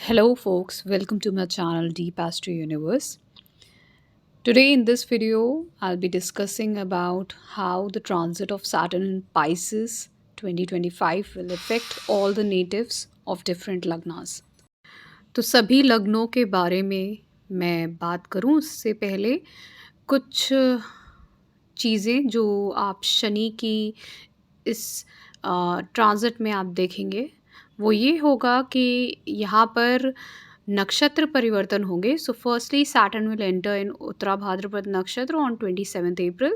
Hello, folks. Welcome to my channel Deep Astro Universe. Today, in this video, I'll be discussing about how the transit of Saturn in Pisces 2025 will affect all the natives of different लग्नास. तो सभी लग्नों के बारे में मैं बात करूं उससे पहले कुछ चीज़ें जो आप शनि की इस ट्रांजिट में आप देखेंगे वो ये होगा कि यहाँ पर नक्षत्र परिवर्तन होंगे. So firstly Saturn will enter in Uttara Bhadrapada nakshatra on 27th April.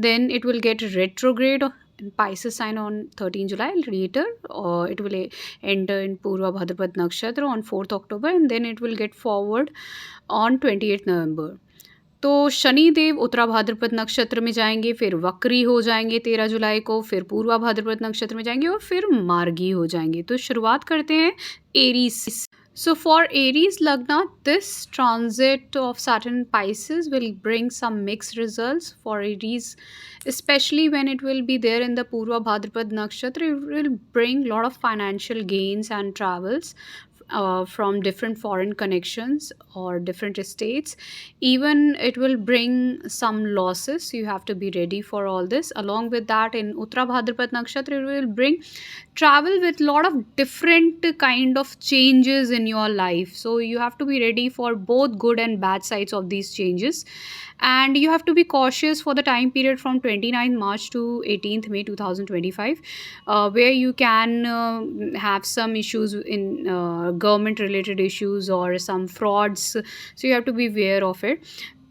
Then it will get retrograde in Pisces sign on 13 July. Later, it will enter in Purva Bhadrapad Nakshatra on 4th October, and then it will get forward on 28th November. तो शनि देव उत्तरा भाद्रपद नक्षत्र में जाएंगे, फिर वक्री हो जाएंगे 13 जुलाई को, फिर पूर्वा भाद्रपद नक्षत्र में जाएंगे और फिर मार्गी हो जाएंगे. तो शुरुआत करते हैं Aries. So for Aries Lagna, this transit of Saturn Pisces will bring some mixed results for Aries, especially when it will be there in the Purva Bhadrapad Nakshatra. It will bring a lot of financial gains and travels from different foreign connections or different states. Even it will bring some losses. You have to be ready for all this. Along with that, in Uttara Bhadrapad Nakshatra, it will bring travel with lot of different kind of changes in your life. So you have to be ready for both good and bad sides of these changes, and you have to be cautious for the time period from 29th March to 18th May 2025, where you can have some issues in government related issues or some frauds. So you have to be aware of it.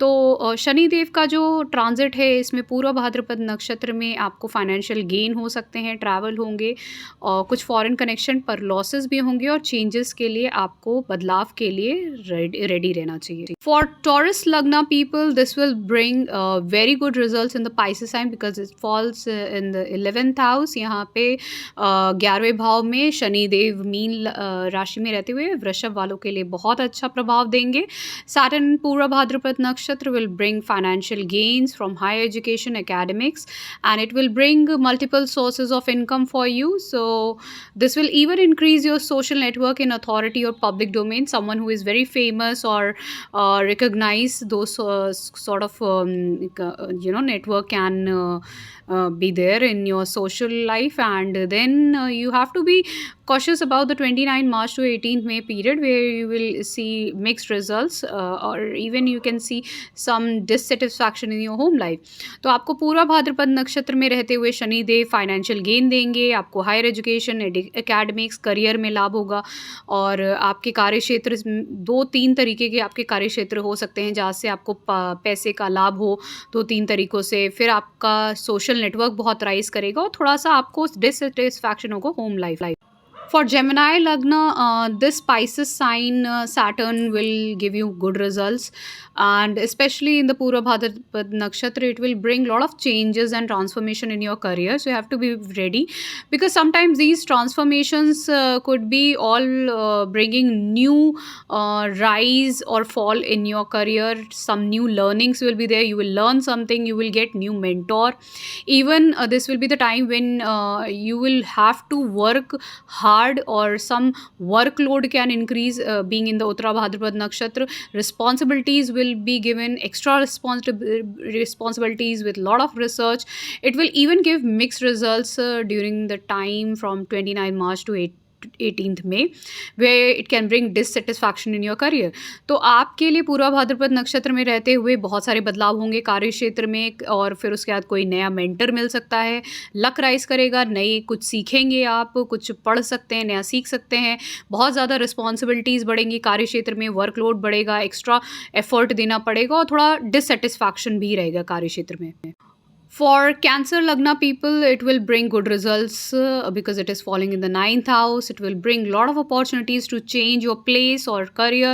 तो शनि देव का जो transit है इसमें पूर्व भाद्रपद नक्षत्र में आपको financial gain हो सकते हैं, ट्रैवल होंगे और कुछ फॉरेन कनेक्शन पर लॉसेस भी होंगे और चेंजेस के लिए आपको बदलाव के लिए रेडी रहना चाहिए. For Taurus lagna people this will bring very good results in the Pisces sign because it falls in the 11th house. यहाँ पे 11वें भाव में शनि देव मीन राशि में रहते हुए वृषभ वालों के लिए बहुत अच्छा प्रभाव देंगे. सैटर्न पूर्व भाद्रपद Nakshatra will bring financial gains from higher education, academics, and it will bring multiple sources of income for you. So this will even increase your social network in authority or public domain. Someone who is very famous or recognized, those sort of network can be there in your social life. And then you have to be cautious about the 29 March to 18th May period, where you will see mixed results or even you can see some dissatisfaction in your home life. तो आपको पूरा भाद्रपद नक्षत्र में रहते हुए Shani Dev financial gain देंगे, आपको higher education, academics, career में लाभ होगा और आपके कार्य क्षेत्र 2-3 तरीके के आपके कार्य क्षेत्र हो सकते हैं जहाँ से आपको पैसे का लाभ हो 2-3 तरीकों से. फिर आपका सोशल नेटवर्क बहुत राइज करेगा और थोड़ा सा आपको डिससेटिस्फैक्शन होगा home life. For Gemini Lagna, this Pisces sign Saturn will give you good results, and especially in the Purva Bhadrapad Nakshatra, it will bring a lot of changes and transformation in your career. So you have to be ready because sometimes these transformations could be all bringing new rise or fall in your career. Some new learnings will be there. You will learn something. You will get new mentor. Even this will be the time when you will have to work hard or some workload can increase being in the Uttara Bhadrapad Nakshatra. Responsibilities will be given, extra responsibilities with lot of research. It will even give mixed results during the time from 29 March to 18th May, where it can bring dissatisfaction in your career. तो आपके लिए पूर्वा भाद्रपद नक्षत्र में रहते हुए बहुत सारे बदलाव होंगे कार्य क्षेत्र में, और फिर उसके बाद कोई नया मेंटर मिल सकता है, लक राइज करेगा, नई कुछ सीखेंगे, आप कुछ पढ़ सकते हैं, नया सीख सकते हैं, बहुत ज़्यादा रिस्पॉन्सिबिलिटीज़ बढ़ेंगी कार्य क्षेत्र में, वर्कलोड बढ़ेगा, एक्स्ट्रा एफर्ट देना पड़ेगा और थोड़ा डिससेटिस्फैक्शन भी रहेगा कार्य क्षेत्र में. For Cancer Lagna people, it will bring good results because it is falling in the 9th house. It will bring a lot of opportunities to change your place or career.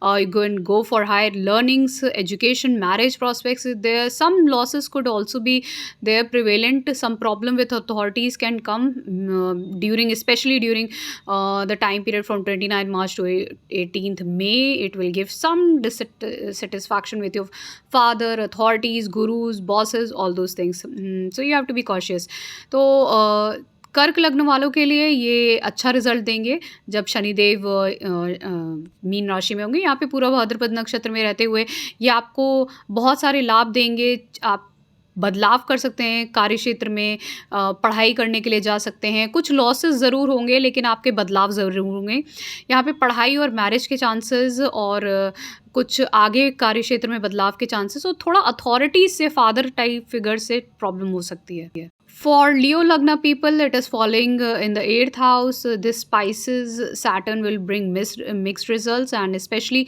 You go for higher learnings, education, marriage prospects. There some losses could also be there prevalent. Some problem with authorities can come especially during the time period from 29 March to 18th May. It will give some dissatisfaction with your father, authorities, gurus, bosses, all those things. So you have to be cautious. तो कर्क लग्न वालों के लिए ये अच्छा result देंगे जब शनिदेव मीन राशि में होंगे। यहाँ पे पूरा भाद्रपद नक्षत्र में रहते हुए ये आपको बहुत सारे लाभ देंगे। आप बदलाव कर सकते हैं कार्य क्षेत्र में, पढ़ाई करने के लिए जा सकते हैं। कुछ लॉसेस ज़रूर होंगे लेकिन आपके बदलाव ज़रूर होंगे। यहाँ पे पढ़ाई और मैरिज के चांसेस और कुछ आगे कार्य क्षेत्र में बदलाव के चांसेस और थोड़ा अथॉरिटी से, फादर टाइप फिगर से प्रॉब्लम हो सकती है। For Leo Lagna people, it is falling in the eighth house. This Pisces Saturn will bring mixed results, and especially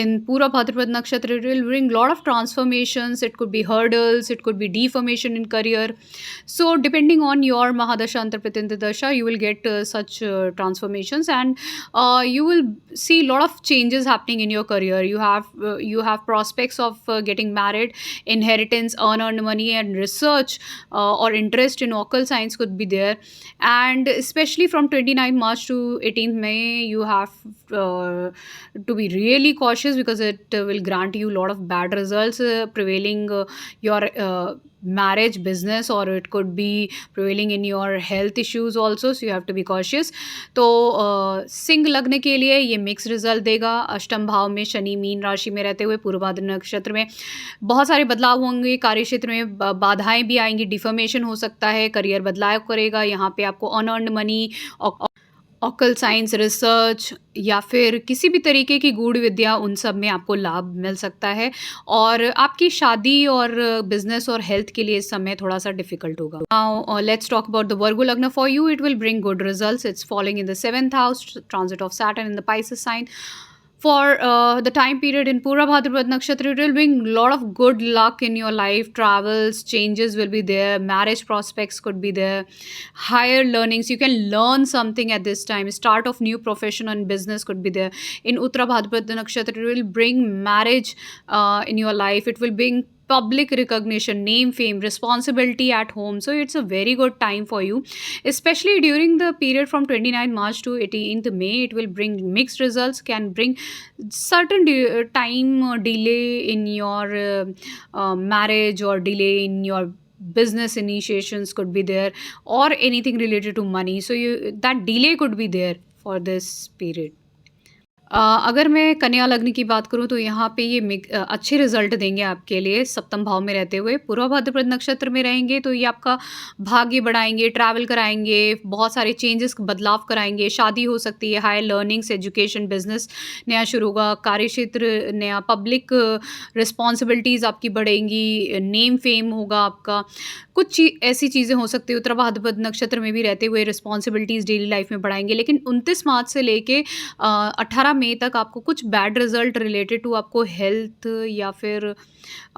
in Pura Bhadrapad Nakshatra, it will bring lot of transformations. It could be hurdles, it could be deformation in career. So, depending on your Mahadasha Antarpratindra Dasha, you will get such transformations, and you will see lot of changes happening in your career. You have prospects of getting married, inheritance, unearned money, and research or interest in occult science could be there. And especially from 29 March to 18th May, you have to be really cautious because it will grant you a lot of bad results prevailing your marriage, business, or it could be prevailing in your health issues also, so you have to be cautious. तो सिंह लग्न के लिए ये mix result देगा। अष्टम भाव में Shani mean राशि में रहते हुए पूर्वाद्र नक्षत्र में बहुत सारे बदलाव होंगे। कार्य क्षेत्र में बाधाएं भी आएंगी, डिफॉर्मेशन हो सकता है, करियर बदलाव करेगा। यहाँ पे आपको unearned money, occult science, research या फिर किसी भी तरीके की गूढ़ विद्या, उन सब में आपको लाभ मिल सकता है। और आपकी शादी और बिजनेस और हेल्थ के लिए इस समय थोड़ा सा डिफिकल्ट होगा। Now let's talk about the Virgo lagna for you. It will bring good results. It's following in the 7th house, transit of Saturn in the Pisces sign. For the time period in Pura Bhadrapad Nakshatra, it will bring a lot of good luck in your life. Travels, changes will be there. Marriage prospects could be there. Higher learnings, you can learn something at this time. Start of new profession and business could be there. In Uttara Bhadrapad Nakshatra, it will bring marriage in your life. It will bring public recognition, name, fame, responsibility at home. So it's a very good time for you, especially during the period from 29 March to 18th May. It will bring mixed results, can bring certain time delay in your marriage, or delay in your business initiations could be there, or anything related to money. So that delay could be there for this period. अगर मैं कन्या लग्न की बात करूँ तो यहाँ पे ये अच्छे रिजल्ट देंगे आपके लिए। सप्तम भाव में रहते हुए पूर्वा भाद्रपद नक्षत्र में रहेंगे तो ये आपका भाग्य बढ़ाएंगे, ट्रैवल कराएंगे, बहुत सारे चेंजेस, बदलाव कराएंगे। शादी हो सकती है, हायर लर्निंग्स, एजुकेशन, बिजनेस नया शुरू होगा, कार्य क्षेत्र नया, पब्लिक रिस्पॉन्सिबिलिटीज़ आपकी बढ़ेंगी, नेम फेम होगा आपका। कुछ ऐसी चीज़ें हो सकती है। उत्तरा भाद्रपद नक्षत्र में भी रहते हुए रिस्पॉन्सिबिलिटीज़ डेली लाइफ में बढ़ाएंगे। लेकिन 29 मार्च से लेके 18 मई तक आपको कुछ बैड रिजल्ट रिलेटेड टू आपको हेल्थ या फिर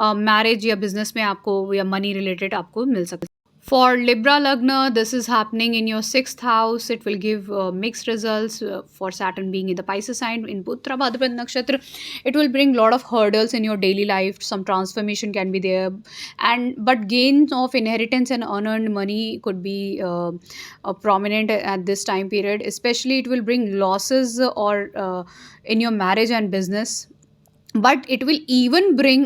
मैरिज या बिजनेस में आपको या मनी रिलेटेड आपको मिल सकता है। For Libra Lagna, this is happening in your 6th house. It will give mixed results for Saturn being in the Pisces sign. In Putra Bhadrapad Nakshatra, it will bring lot of hurdles in your daily life. Some transformation can be there, but gains of inheritance and unearned money could be prominent at this time period. Especially, it will bring losses or in your marriage and business. But it will even bring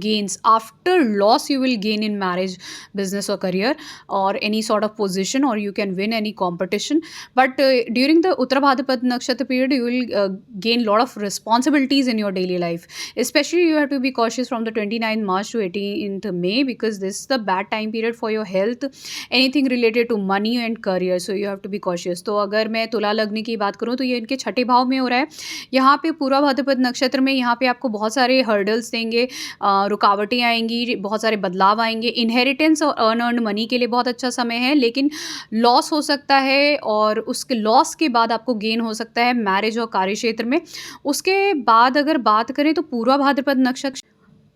gains. After loss, you will gain in marriage, business, or career, or any sort of position, or you can win any competition. But during the Uttara Bhadrapad Nakshatra period, you will gain lot of responsibilities in your daily life. Especially, you have to be cautious from the 29th March to 18th May, because this is the bad time period for your health, anything related to money and career. So you have to be cautious. तो अगर मैं तुला लग्न की बात करूँ तो ये इनके छठे भाव में हो रहा है। यहाँ पे पूरा भाद्रपद नक्षत्र में यहाँ पे आपको बहुत सारे हर्डल्स देंगे, रुकावटें आएंगी, बहुत सारे बदलाव आएंगे। इनहेरिटेंस और अनअर्न्ड मनी के लिए बहुत अच्छा समय है, लेकिन लॉस हो सकता है, और उसके लॉस के बाद आपको गेन हो सकता है मैरिज और कार्य क्षेत्र में। उसके बाद अगर बात करें तो पूर्वा भाद्रपद नक्षत्र,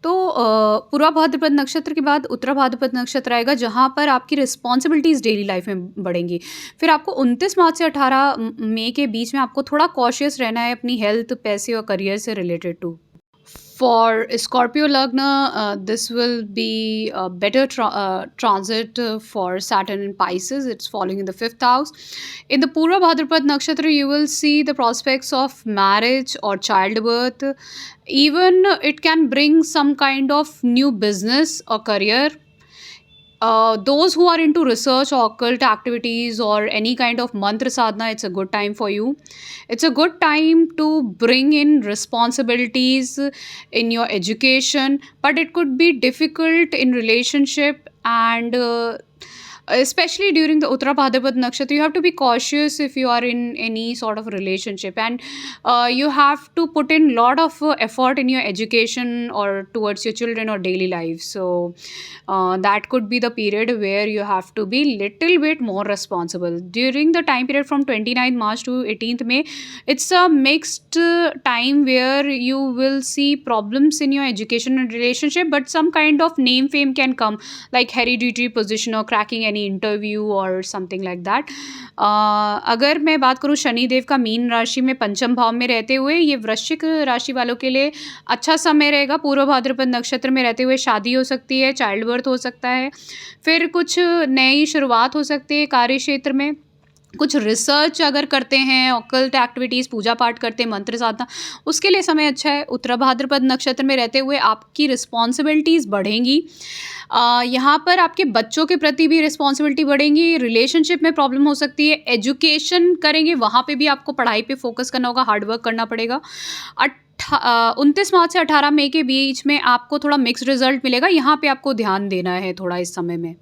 तो पूर्वा भाद्रपद नक्षत्र के बाद उत्तरा भाद्रपद नक्षत्र आएगा, जहाँ पर आपकी रिस्पॉन्सिबिलिटीज़ डेली लाइफ में बढ़ेंगी। फिर आपको 29 मार्च से 18 मई के बीच में आपको थोड़ा कॉशियस रहना है अपनी हेल्थ, पैसे और करियर से related to. For Scorpio Lagna, this will be a better transit for Saturn in Pisces. It's falling in the 5th house. In the Purva Bhadrapad Nakshatra, you will see the prospects of marriage or childbirth. Even it can bring some kind of new business or career. Those who are into research or occult activities or any kind of mantra sadhana, it's a good time for you. It's a good time to bring in responsibilities in your education, but it could be difficult in relationship and especially during the Uttara Bhadrapad Nakshatra, you have to be cautious if you are in any sort of relationship, and you have to put in lot of effort in your education or towards your children or daily life. So that could be the period where you have to be little bit more responsible during the time period from 29th March to 18th May. It's a mixed time where you will see problems in your education and relationship, but some kind of name fame can come, like hereditary position or cracking any interview or something like that. अगर मैं बात करूँ शनि देव का mean राशि में पंचम भाव में रहते हुए, ये वृश्चिक राशि वालों के लिए अच्छा समय रहेगा। पूर्व भाद्रपद नक्षत्र में रहते हुए शादी हो सकती है, चाइल्ड बर्थ हो सकता है, फिर कुछ नई शुरुआत हो सकती है कार्य क्षेत्र में, कुछ रिसर्च अगर करते हैं, ऑकल्ट एक्टिविटीज़, पूजा पाठ करते हैं, मंत्र साधना, उसके लिए समय अच्छा है। उत्तरा भाद्रपद नक्षत्र में रहते हुए आपकी रिस्पॉन्सिबिलिटीज़ बढ़ेंगी। यहाँ पर आपके बच्चों के प्रति भी रिस्पॉन्सिबिलिटी बढ़ेंगी, रिलेशनशिप में प्रॉब्लम हो सकती है, एजुकेशन करेंगे वहाँ पे भी आपको पढ़ाई पे फोकस करना होगा, हार्ड वर्क करना पड़ेगा। 29 मार्च से 18 मई के बीच में आपको थोड़ा मिक्स्ड रिजल्ट मिलेगा, यहाँ पे आपको ध्यान देना है थोड़ा इस समय में।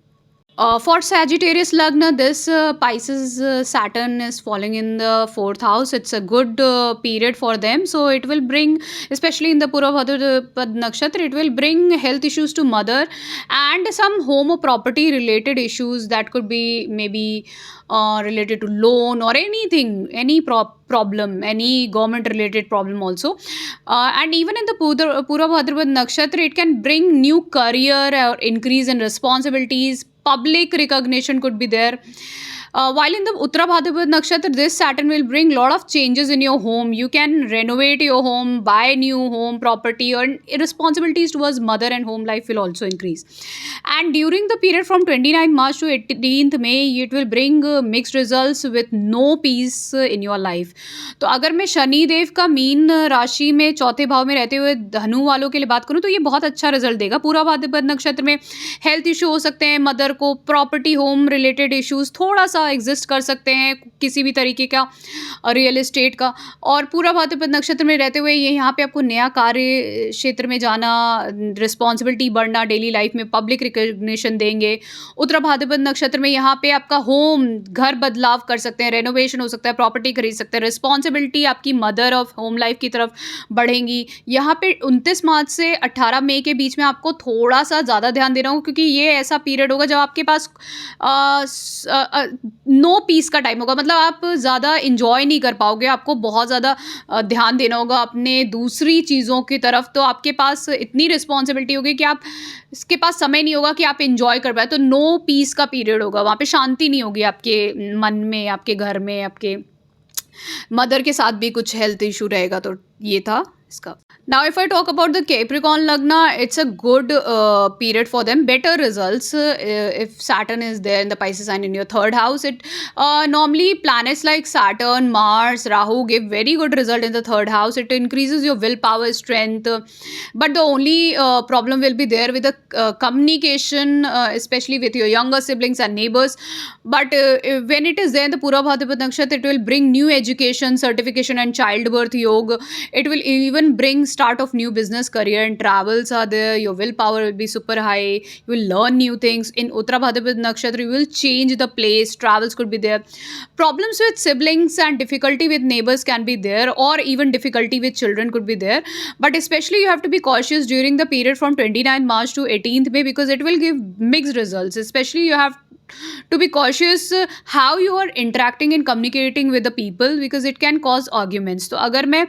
For Sagittarius Lagna, this Pisces Saturn is falling in the fourth house. It's a good period for them. So it will bring, especially in the Purvabhadrapad Nakshatra, it will bring health issues to mother and some home or property related issues that could be maybe related to loan or anything, any problem, any government related problem also. And even in the Purvabhadrapad Nakshatra, it can bring new career or increase in responsibilities. Public recognition could be there. While in the Uttara Bhadrapad Nakshatra, this Saturn will bring lot of changes in your home. You can renovate your home, buy new home property, or responsibilities towards mother and home life will also increase. And during the period from 29th March to 18th May, it will bring mixed results with no peace in your life. तो अगर मैं शनि देव का mean राशि में चौथे भाव में रहते हुए धनु वालों के लिए बात करूँ तो ये बहुत अच्छा रिजल्ट देगा। पूरा भाद्रपद नक्षत्र में हेल्थ इशू हो सकते हैं, मदर को प्रॉपर्टी होम रिलेटेड इश्यूज थोड़ा सा एग्जिस्ट कर सकते हैं, किसी भी तरीके का रियल एस्टेट का। और पूरा भाद्रपद नक्षत्र में रहते हुए ये यहाँ पे आपको नया कार्य क्षेत्र में जाना, रिस्पॉन्सिबिलिटी बढ़ना, डेली लाइफ में पब्लिक रिकग्निशन देंगे। उत्तरा भाद्रपद नक्षत्र में यहाँ पे आपका होम, घर बदलाव कर सकते हैं, रेनोवेशन हो सकता है, प्रॉपर्टी खरीद सकते हैं, रिस्पॉन्सिबिलिटी आपकी मदर ऑफ होम लाइफ की तरफ बढ़ेंगी। यहाँ पे 29 मार्च से 18 मई के बीच में आपको थोड़ा सा ज़्यादा ध्यान देना होगा, क्योंकि ये ऐसा पीरियड होगा जब आपके पास नो पीस का टाइम होगा, मतलब आप ज़्यादा इंजॉय नहीं कर पाओगे, आपको बहुत ज़्यादा ध्यान देना होगा अपने दूसरी चीज़ों की तरफ। तो आपके पास इतनी रिस्पॉन्सिबिलिटी होगी कि आप इसके पास समय नहीं होगा कि आप इंजॉय कर पाए, तो नो पीस का पीरियड होगा, वहाँ पे शांति नहीं होगी आपके मन में, आपके घर में, आपके मदर के साथ भी कुछ हेल्थ इशू रहेगा। तो ये था इसका। Now, if I talk about the Capricorn Lagna, it's a good period for them. Better results if Saturn is there in the Pisces sign in your third house. It normally planets like Saturn, Mars, Rahu give very good result in the third house. It increases your willpower, strength. But the only problem will be there with the communication, especially with your younger siblings and neighbors. But when it is there in the Pura Bhadrapad Nakshatra, it will bring new education, certification, and childbirth yoga. It will even bring start of new business career, and travels are there. Your willpower will be super high. You will learn new things. In Uttara Bhadrapad Nakshatra, you will change the place. Travels could be there. Problems with siblings and difficulty with neighbors can be there, or even difficulty with children could be there. But especially you have to be cautious during the period from 29th March to 18th May, because it will give mixed results. Especially you have to be cautious how you are interacting and communicating with the people, because it can cause arguments. तो अगर मैं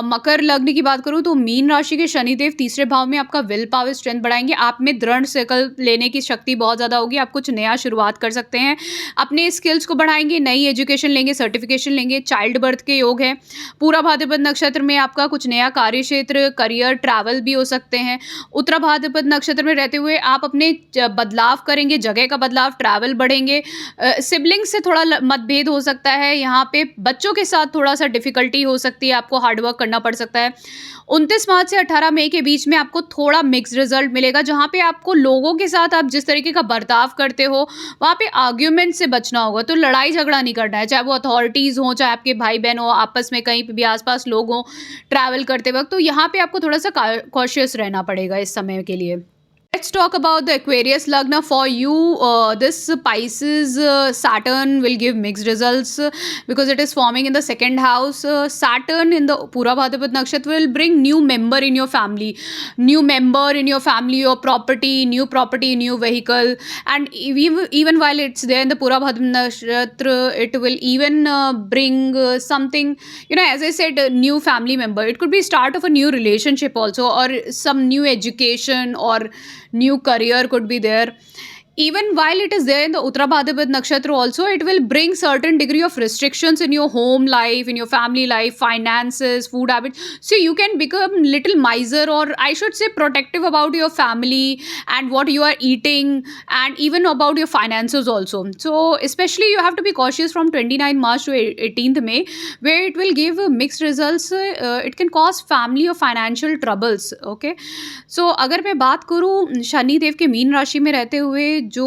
मकर लग्न की बात करूँ तो mean राशि के शनिदेव तीसरे भाव में आपका विल पावर स्ट्रेंथ बढ़ाएंगे। आप में दृढ़ संकल्प लेने की शक्ति बहुत ज़्यादा होगी। आप कुछ नया शुरुआत कर सकते हैं, अपने स्किल्स को बढ़ाएंगे, नई एजुकेशन लेंगे, सर्टिफिकेशन लेंगे, चाइल्ड बर्थ के योग है। पूरा भाद्रपद नक्षत्र में आपका कुछ नया कार्य क्षेत्र, करियर, ट्रैवल भी हो सकते हैं। उत्तरा भाद्रपद नक्षत्र में रहते हुए आप अपने बदलाव करेंगे, जगह का बदलाव, ट्रैवल बढ़ेंगे, सिबलिंग्स से थोड़ा मतभेद हो सकता है, यहाँ पे बच्चों के साथ थोड़ा सा डिफिकल्टी हो सकती है, आपको हार्डवर्क करना पड़ सकता है। 29 मार्च से 18 मई के बीच में आपको थोड़ा मिक्स रिजल्ट मिलेगा, जहाँ पे आपको लोगों के साथ आप जिस तरीके का बर्ताव करते हो वहाँ पे आर्ग्यूमेंट से बचना होगा। तो लड़ाई झगड़ा नहीं करना है, चाहे वो अथॉरिटीज़ हों, चाहे आपके भाई बहन हो, आपस में कहीं पे भी आसपास लोग हों ट्रैवल करते वक्त, तो यहाँ पे आपको थोड़ा सा कॉशियस रहना पड़ेगा इस समय के लिए। Let's talk about the Aquarius Lagna. For you, this Pisces Saturn will give mixed results because it is forming in the second house. Saturn in the Pura Bhadrapad Nakshatra will bring new member in your family, your property, new vehicle, and even while it's there in the Pura Bhadrapad Nakshatra, it will even bring something, as I said, a new family member. It could be start of a new relationship also, or some new education, or new career could be there. Even while it is there in the Uttara Bhadrapad Nakshatra also, it will bring certain degree of restrictions in your home life, in your family life, finances, food habits. So you can become little miser, or I should say protective about your family and what you are eating, and even about your finances also. So especially you have to be cautious from 29 March to 18th May, where it will give mixed results. It can cause family or financial troubles. Okay. So अगर मैं बात करूँ शनि देव के mean राशि में रहते हुए जो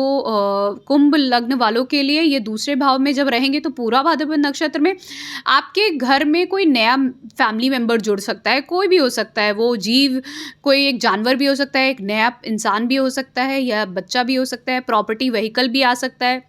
कुंभ लग्न वालों के लिए, ये दूसरे भाव में जब रहेंगे तो पूरा भाद्रपद नक्षत्र में आपके घर में कोई नया फैमिली मेंबर जुड़ सकता है, कोई भी हो सकता है, वो जीव कोई एक जानवर भी हो सकता है, एक नया इंसान भी हो सकता है, या बच्चा भी हो सकता है, प्रॉपर्टी व्हीकल भी आ सकता है,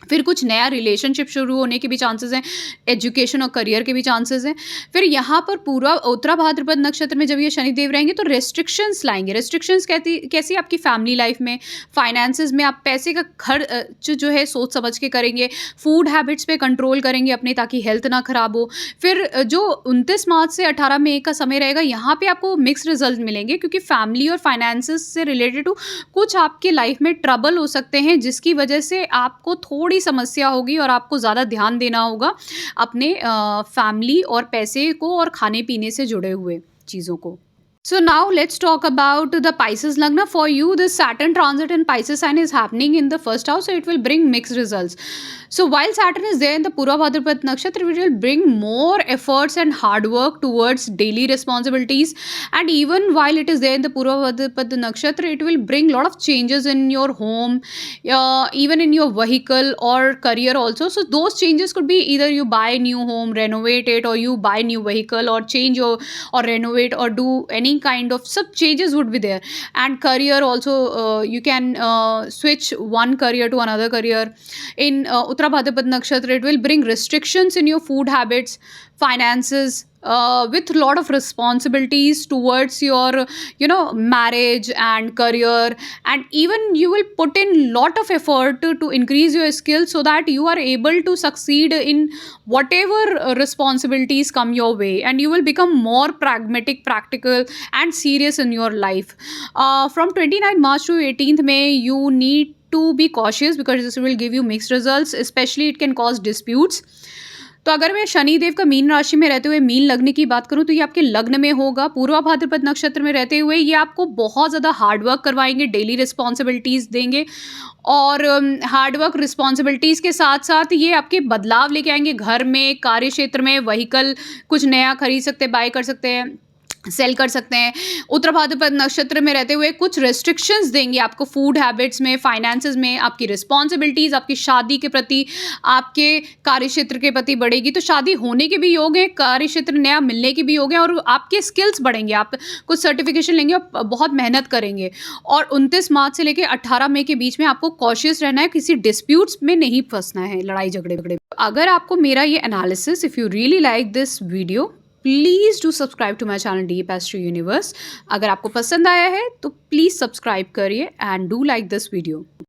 फिर कुछ नया रिलेशनशिप शुरू होने के भी चांसेस हैं, एजुकेशन और करियर के भी चांसेस हैं। फिर यहाँ पर पूरा उत्तरा भाद्रपद नक्षत्र में जब ये शनिदेव रहेंगे तो रेस्ट्रिक्शंस लाएंगे। रेस्ट्रिक्शंस कैसी आपकी फैमिली लाइफ में, फाइनेंसेस में, आप पैसे का खर्च जो है सोच समझ के करेंगे, फूड हैबिट्स पे कंट्रोल करेंगे अपने ताकि हेल्थ ना खराब हो। फिर जो 29 मार्च से 18 मई का समय रहेगा, यहाँ पे आपको मिक्स रिजल्ट मिलेंगे, क्योंकि फैमिली और फाइनेंसेस से रिलेटेड टू कुछ आपके लाइफ में ट्रबल हो सकते हैं, जिसकी वजह से आपको थोड़ी समस्या होगी और आपको ज़्यादा ध्यान देना होगा अपने फैमिली और पैसे को और खाने पीने से जुड़े हुए चीज़ों को। So now let's talk about the Pisces Lagna. For you, the Saturn transit in Pisces sign is happening in the first house, so it will bring mixed results. So while Saturn is there in the Pura Bhadrapad Nakshatra, it will bring more efforts and hard work towards daily responsibilities. And even while it is there in the Pura Bhadrapad Nakshatra, it will bring lot of changes in your home, even in your vehicle or career also. So those changes could be either you buy a new home, renovate it, or you buy new vehicle, or change your, or renovate, or do any kind of sub changes would be there. And career also, you can switch one career to another career. In Uttara Bhadrapad Nakshatra, it will bring restrictions in your food habits, finances, with a lot of responsibilities towards your marriage and career, and even you will put in lot of effort to increase your skills so that you are able to succeed in whatever responsibilities come your way, and you will become more pragmatic, practical and serious in your life. From 29 March to 18th May, you need to be cautious because this will give you mixed results, especially it can cause disputes. तो अगर मैं शनि देव का mean राशि में रहते हुए mean लग्न की बात करूं तो ये आपके लग्न में होगा। पूर्वा भाद्रपद नक्षत्र में रहते हुए ये आपको बहुत ज़्यादा हार्डवर्क करवाएंगे, डेली रिस्पॉन्सिबिलिटीज़ देंगे, और हार्डवर्क रिस्पॉन्सिबिलिटीज़ के साथ साथ ये आपके बदलाव लेके आएंगे घर में, कार्य क्षेत्र में, व्हीकल कुछ नया खरीद सकते हैं, बाय कर सकते हैं, सेल कर सकते हैं। उत्तर भाद्रपद नक्षत्र में रहते हुए कुछ रेस्ट्रिक्शंस देंगे आपको फूड हैबिट्स में, फाइनेंसेस में, आपकी रिस्पॉन्सिबिलिटीज़, आपकी शादी के प्रति, आपके कार्य क्षेत्र के प्रति बढ़ेगी। तो शादी होने के भी योग हैं, कार्य क्षेत्र नया मिलने के भी योग हैं, और आपके स्किल्स बढ़ेंगे, आप कुछ सर्टिफिकेशन लेंगे और बहुत मेहनत करेंगे। और 29 मार्च से लेकर 18 मई के बीच में आपको कॉशियस रहना है, किसी डिस्प्यूट्स में नहीं फंसना है, लड़ाई झगड़े। अगर आपको मेरा ये analysis, if you really like this video, please do subscribe to my channel Deep Astro Universe. अगर आपको पसंद आया है तो प्लीज़ सब्सक्राइब करिए and do like this video.